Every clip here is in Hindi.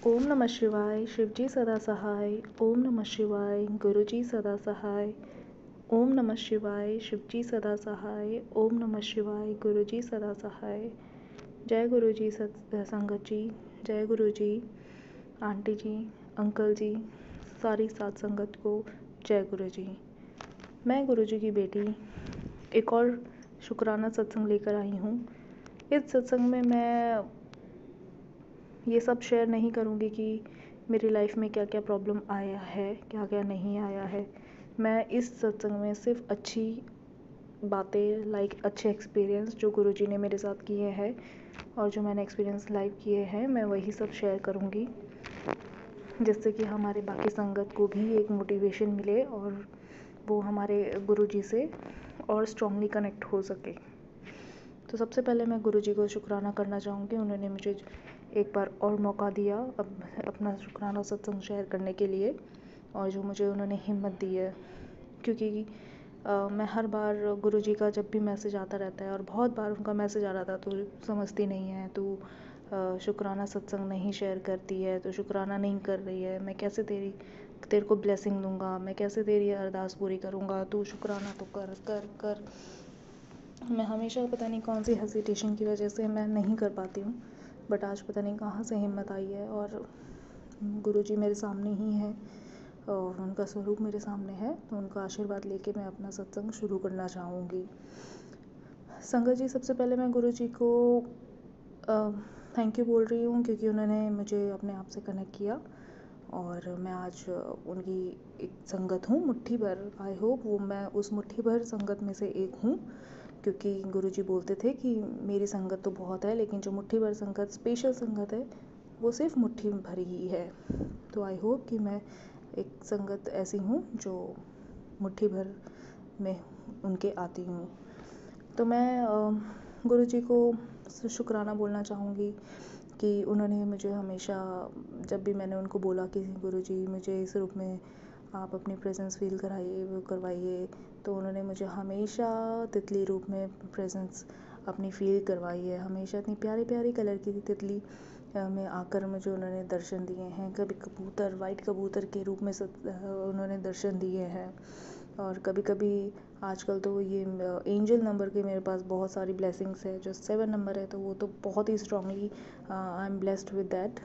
ओम नमः शिवाय, शिवजी सदा सहाय। ओम नमः शिवाय, गुरुजी सदा सहाय। ओम नमः शिवाय, शिवजी सदा सहाय। ओम नमः शिवाय, गुरुजी सदा सहाय। जय गुरुजी संगत जी, जय गुरुजी, आंटी जी, अंकल जी, सारी साथ संगत को जय गुरुजी। मैं गुरुजी की बेटी एक और शुक्राना सत्संग लेकर आई हूँ। इस सत्संग में मैं ये सब शेयर नहीं करूँगी कि मेरी लाइफ में क्या क्या प्रॉब्लम आया है, क्या क्या नहीं आया है। मैं इस सत्संग में सिर्फ अच्छी बातें, अच्छे एक्सपीरियंस जो गुरुजी ने मेरे साथ किए हैं और जो मैंने एक्सपीरियंस लाइव किए हैं, मैं वही सब शेयर करूँगी, जिससे कि हमारे बाकी संगत को भी एक मोटिवेशन मिले और वो हमारे गुरुजी से और स्ट्रांगली कनेक्ट हो सके। तो सबसे पहले मैं गुरुजी को शुक्राना करना चाहूँगी। उन्होंने मुझे एक बार और मौका दिया अपना शुक्राना सत्संग शेयर करने के लिए, और जो मुझे उन्होंने हिम्मत दी है, क्योंकि मैं हर बार गुरुजी का जब भी मैसेज आता रहता है, और बहुत बार उनका मैसेज आ रहा था, तो समझती नहीं है, तू शुक्राना सत्संग नहीं शेयर करती है, तो शुक्राना नहीं कर रही है, मैं कैसे तेरे को ब्लेसिंग दूंगा, मैं कैसे तेरी अरदास पूरी करूँगा, तू शुक्राना तो कर कर कर। मैं हमेशा पता नहीं कौन सी हेजिटेशन की वजह से मैं नहीं कर पाती हूँ, बट आज पता नहीं कहाँ से हिम्मत आई है, और गुरुजी मेरे सामने ही है और उनका स्वरूप मेरे सामने है, तो उनका आशीर्वाद लेके मैं अपना सत्संग शुरू करना चाहूँगी। संगत जी, सबसे पहले मैं गुरुजी को थैंक यू बोल रही हूँ, क्योंकि उन्होंने मुझे अपने आप से कनेक्ट किया और मैं आज उनकी एक संगत हूँ, मुट्ठी भर। आई होप वो मैं उस मुट्ठी भर संगत में से एक हूँ, क्योंकि गुरुजी बोलते थे कि मेरी संगत तो बहुत है, लेकिन जो मुट्ठी भर संगत, स्पेशल संगत है, वो सिर्फ मुट्ठी भर ही है। तो आई होप कि मैं एक संगत ऐसी हूँ जो मुट्ठी भर में उनके आती हूँ। तो मैं गुरुजी को शुक्राना बोलना चाहूँगी कि उन्होंने मुझे हमेशा, जब भी मैंने उनको बोला कि गुरुजी मुझे इस रूप में आप अपनी प्रेजेंस फील कराइए, वो करवाइए, तो उन्होंने मुझे हमेशा तितली रूप में प्रेजेंस अपनी फील करवाई है। हमेशा इतनी प्यारी प्यारी कलर की तितली में आकर मुझे उन्होंने दर्शन दिए हैं। कभी कबूतर, वाइट कबूतर के रूप में उन्होंने दर्शन दिए हैं, और कभी कभी आजकल तो ये एंजल नंबर के मेरे पास बहुत सारी ब्लेसिंग्स है। जो 7 नंबर है, तो वो तो बहुत ही strongly I am blessed with that,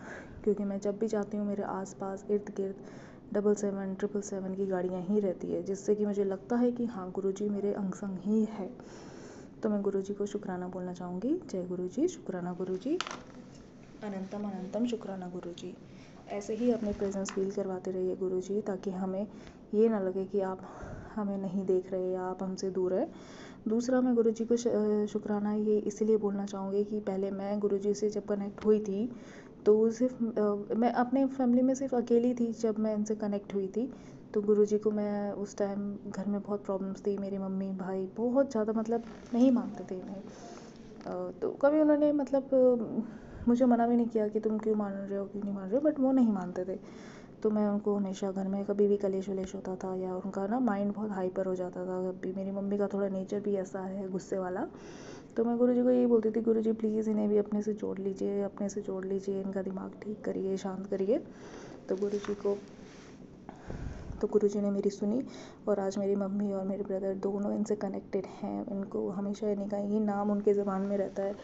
क्योंकि मैं जब भी जाती हूँ मेरे आसपास इर्द गिर्द 77 777 की गाड़ियाँ ही रहती है, जिससे कि मुझे लगता है कि हाँ, गुरुजी मेरे अंग संग ही है। तो मैं गुरुजी को शुक्राना बोलना चाहूँगी। जय गुरुजी, शुक्राना गुरुजी, अनंतम अनंतम शुक्राना गुरुजी। ऐसे ही अपने प्रेजेंस फील करवाते रहिए गुरुजी, ताकि हमें ये ना लगे कि आप हमें नहीं देख रहे या आप हमसे दूर है। दूसरा, मैं गुरुजी को शुक्राना ये इसलिए बोलना चाहूँगी कि पहले मैं गुरुजी से जब कनेक्ट हुई थी, तो सिर्फ मैं अपने फैमिली में सिर्फ अकेली थी जब मैं इनसे कनेक्ट हुई थी। तो गुरुजी को मैं उस टाइम, घर में बहुत प्रॉब्लम्स थी, मेरी मम्मी भाई बहुत ज़्यादा नहीं मानते थे इन्हें। तो कभी उन्होंने मुझे मना भी नहीं किया कि तुम क्यों मान रहे हो, क्यों नहीं मान रहे हो, बट वो नहीं मानते थे। तो मैं उनको हमेशा, घर में कभी भी कलेश वलेश होता था या उनका ना माइंड बहुत हाइपर हो जाता था, कभी मेरी मम्मी का थोड़ा नेचर भी ऐसा है, गुस्से वाला, तो मैं गुरुजी को यही बोलती थी, गुरुजी प्लीज़ इन्हें भी अपने से जोड़ लीजिए, अपने से जोड़ लीजिए, इनका दिमाग ठीक करिए, शांत करिए। तो गुरुजी ने मेरी सुनी, और आज मेरी मम्मी और मेरे ब्रदर दोनों इनसे कनेक्टेड हैं। इनको हमेशा इन्हीं का ही नाम उनके ज़बान में रहता है।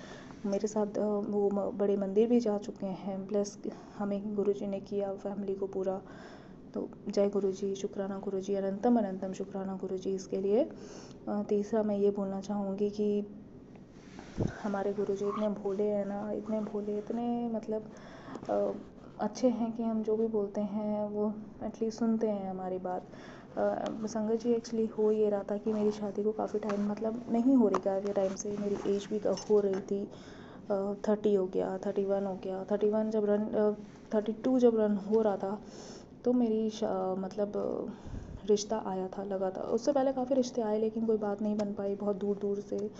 मेरे साथ वो बड़े मंदिर भी जा चुके हैं, ब्लेस हमें गुरुजी ने किया, फैमिली को पूरा। तो जय गुरुजी, शुक्राना गुरुजी, अनंतम अनंतम शुक्राना गुरुजी इसके लिए। तीसरा, मैं ये बोलना चाहूँगी कि हमारे गुरुजी इतने भोले हैं ना, इतने भोले, इतने अच्छे हैं कि हम जो भी बोलते हैं वो एटलीस्ट सुनते हैं हमारी बात। संगत जी, एक्चुअली हो ये रहा था कि मेरी शादी को काफ़ी टाइम नहीं हो रही, काफ़ी टाइम से मेरी एज भी हो रही थी, 30 हो गया, 31 हो गया, 32 जब रन हो रहा था, तो मेरी रिश्ता आया था, लगा था। उससे पहले काफ़ी रिश्ते आए, लेकिन कोई बात नहीं बन पाई। बहुत दूर दूर से,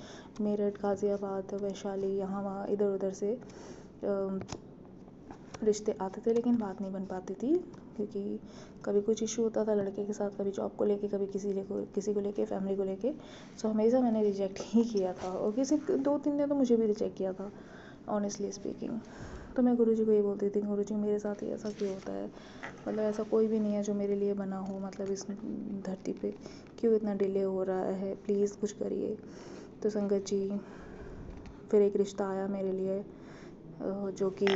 मेरठ, गाज़ियाबाद, वैशाली, यहाँ वहाँ इधर उधर से रिश्ते आते थे, लेकिन बात नहीं बन पाती थी, क्योंकि कभी कुछ इशू होता था लड़के के साथ, कभी जॉब को लेके, कभी किसी को लेके, फैमिली को लेके। सो हमेशा मैंने रिजेक्ट ही किया था, और किसी 2-3 ने तो मुझे भी रिजेक्ट किया था, ऑनेस्टली स्पीकिंग। तो मैं गुरुजी को ये बोलती थी, गुरुजी मेरे साथ ही ऐसा क्यों होता है, मतलब ऐसा कोई भी नहीं है जो मेरे लिए बना हो, मतलब इस धरती पे क्यों इतना डिले हो रहा है, प्लीज़ कुछ करिए। तो संगत जी फिर एक रिश्ता आया मेरे लिए, जो कि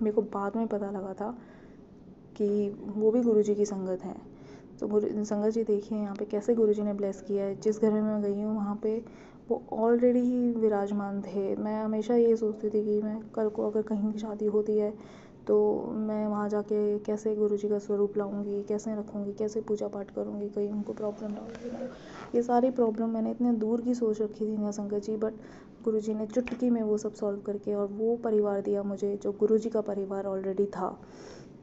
मेरे को बाद में पता लगा था कि वो भी गुरुजी की संगत है। तो संगत जी देखिए यहाँ पे कैसे गुरुजी ने ब्लेस किया है। जिस घर में मैं गई हूँ वहाँ पे वो ऑलरेडी ही विराजमान थे। मैं हमेशा ये सोचती थी कि मैं कल को अगर कहीं शादी होती है तो मैं वहाँ जाके कैसे गुरुजी का स्वरूप लाऊंगी, कैसे रखूँगी, कैसे पूजा पाठ करूँगी, कहीं उनको प्रॉब्लम ना होगी ना। ये सारी प्रॉब्लम मैंने इतने दूर की सोच रखी थी ना संगत जी, बट गुरुजी ने चुटकी में वो सब सॉल्व करके और वो परिवार दिया मुझे जो गुरुजी का परिवार ऑलरेडी था,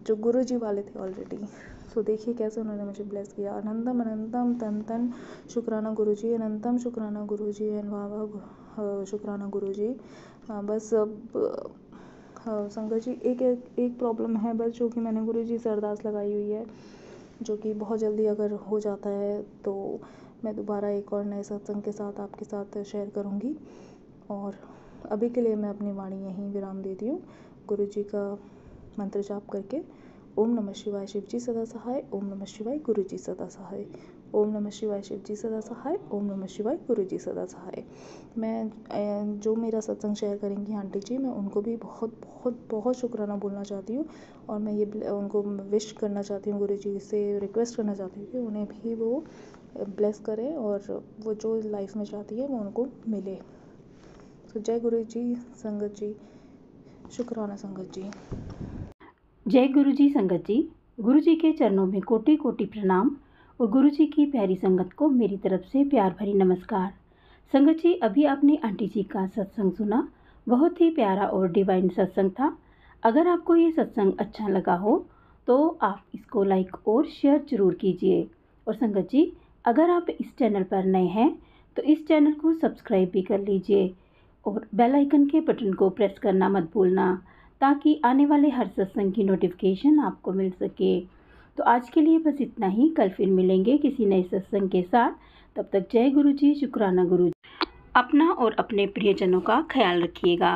जो गुरुजी वाले थे ऑलरेडी। सो देखिए कैसे उन्होंने मुझे ब्लेस किया। अनंतम अनंतम तन तन शुक्राना गुरुजी, अनंतम शुक्राना गुरुजी, वाह शुक्राना गुरुजी। बस अब संगत जी एक प्रॉब्लम है बस, जो कि मैंने गुरुजी से अरदास लगाई हुई है, जो कि बहुत जल्दी अगर हो जाता है तो मैं दोबारा एक और नए सत्संग के साथ आपके साथ शेयर करूँगी। और अभी के लिए मैं अपनी वाणी यहीं विराम देती हूँ, गुरुजी का मंत्र जाप करके। ओम नमः शिवाय शिव जी सदा सहाय, ओम नमः शिवाय गुरु जी सदा सहाय, ओम नमः शिवाय शिव जी सदा सहाय, ओम नमः शिवाय गुरु जी सदा सहाय। मैं जो मेरा सत्संग शेयर करेंगी आंटी जी, मैं उनको भी बहुत बहुत बहुत शुक्राना बोलना चाहती हूँ। और मैं ये उनको विश करना चाहती हूँ, गुरु जी से रिक्वेस्ट करना चाहती हूँ कि उन्हें भी वो ब्लेस करें और वो जो लाइफ में चाहती है वो उनको मिले। तो जय गुरु जी संगत जी, शुक्राना संगत जी। जय गुरु जी संगत जी। गुरु जी के चरणों में कोटि कोटि प्रणाम और गुरु जी की प्यारी संगत को मेरी तरफ से प्यार भरी नमस्कार। संगत जी अभी आपने आंटी जी का सत्संग सुना, बहुत ही प्यारा और डिवाइन सत्संग था। अगर आपको ये सत्संग अच्छा लगा हो तो आप इसको लाइक और शेयर जरूर कीजिए। और संगत जी अगर आप इस चैनल पर नए हैं तो इस चैनल को सब्सक्राइब भी कर लीजिए और बेल आइकन के बटन को प्रेस करना मत भूलना, ताकि आने वाले हर सत्संग की नोटिफिकेशन आपको मिल सके। तो आज के लिए बस इतना ही, कल फिर मिलेंगे किसी नए सत्संग के साथ। तब तक जय गुरु जी, शुक्राना गुरु जी। अपना और अपने प्रियजनों का ख्याल रखिएगा।